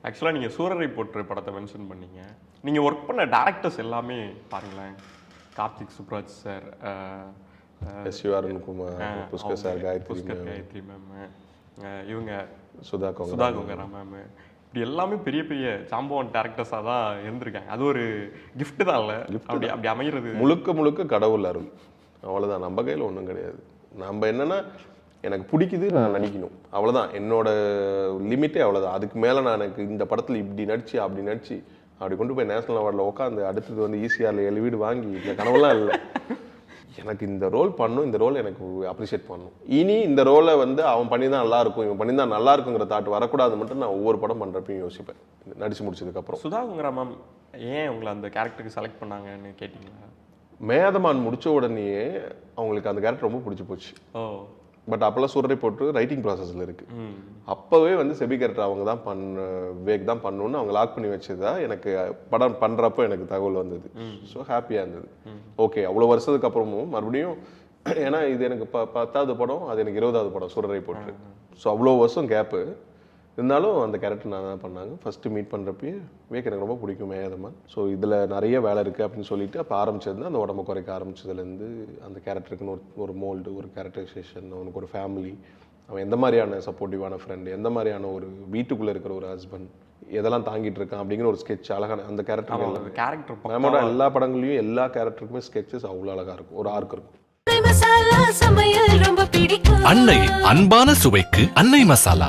ஆக்சுவலாக நீங்கள் சூரரை போற்று படத்தை மென்ஷன் பண்ணீங்க. நீங்கள் ஒர்க் பண்ண டேரக்டர்ஸ் எல்லாமே பாருங்களேன், Karthik Subbaraj sir, S U. Arunkumar, Pushkar sir, Gayathri ma'am, இவங்க சுதா கோங்கரா மேம், இப்படி எல்லாமே பெரிய பெரிய ஜாம்பவான் டேரக்டர்ஸாக தான் இருந்திருக்காங்க. அது ஒரு கிஃப்ட் தான் இல்லை, அப்படி அப்படி அமைகிறது முழுக்க முழுக்க கடவுள் அருள். அவ்வளோதான், நம்ம கையில் ஒன்றும் கிடையாது. நம்ம என்னன்னா எனக்கு பிடிக்குது, நான் நடிக்கணும், அவ்வளோதான். என்னோட லிமிட்டே அவ்வளோதான். அதுக்கு மேலே நான் எனக்கு இந்த படத்தில் இப்படி நடிச்சு அப்படி நடிச்சு அப்படி கொண்டு போய் நேஷனல் அவார்டில் உட்காந்து அடுத்தது வந்து ஈஸிஆரில் 7 வீடு வாங்கி இந்த கனவுலாம் இல்லை. எனக்கு இந்த ரோல் பண்ணும், இந்த ரோல் எனக்கு அப்ரிஷியேட் பண்ணணும். இனி இந்த ரோலை வந்து அவன் பண்ணி தான் நல்லா இருக்கும், இவன் பண்ணி தான் நல்லா இருக்குங்கிற தாட் வரக்கூடாது மட்டும் நான் ஒவ்வொரு படம் பண்ணுறப்பையும் யோசிப்பேன், நடிச்சு முடிச்சதுக்கப்புறம். சுதா கோங்கரா மேம் ஏன் உங்களை அந்த கேரக்டருக்கு செலக்ட் பண்ணாங்கன்னு கேட்டிங்களா? மேதமான் முடிச்ச உடனேயே அவங்களுக்கு அந்த கேரக்டர் ரொம்ப பிடிச்சி போச்சு. பட் அப்போல்லாம் சூரரை போட்டு ரைட்டிங் ப்ராசஸில் இருக்குது. அப்போவே வந்து செபி கேரக்டர் அவங்க தான் வேக் தான் பண்ணணும்னு அவங்க லாக் பண்ணி வச்சதா எனக்கு படம் பண்ணுறப்போ எனக்கு தகவல் வந்தது. ஸோ ஹாப்பியாக இருந்தது. ஓகே, அவ்வளோ வருஷத்துக்கு அப்புறமும் மறுபடியும், ஏன்னா இது எனக்கு 10வது படம், அது எனக்கு 20வது படம் சூரரை போட்டு. ஸோ அவ்வளோ வருஷம் கேப்பு இருந்தாலும் அந்த கேரக்டர் நான் தான் பண்ணாங்க. ஃபஸ்ட்டு மீட் பண்ணுறப்பயே வேக் எனக்கு ரொம்ப பிடிக்கும் மேதமான். ஸோ இதில் நிறைய வேலை இருக்குது அப்படின்னு சொல்லிட்டு அப்போ ஆரம்பிச்சது. அந்த உடம்பு குறைக்க ஆரம்பிச்சதுலேருந்து அந்த கேரக்டருக்குன்னு ஒரு மோல்டு, ஒரு கேரக்டரைசேஷன், அவனுக்கு ஒரு ஃபேமிலி, அவன் எந்த மாதிரியான சப்போர்ட்டிவான ஃப்ரெண்டு, எந்த மாதிரியான ஒரு வீட்டுக்குள்ளே இருக்கிற ஒரு ஹஸ்பண்ட், எதெல்லாம் தாங்கிட்டு இருக்கான் அப்படிங்கிற ஒரு ஸ்கெட்ச் அழகான அந்த கேரக்டர். மேமோட எல்லா படங்களையும் எல்லா கேரக்டருக்குமே ஸ்கெட்சஸ் அவ்வளோ அழகாக இருக்கும், ஒரு ஆர்க் இருக்கும். அன்னையின் அன்பான சுவைக்கு அன்னை மசாலா.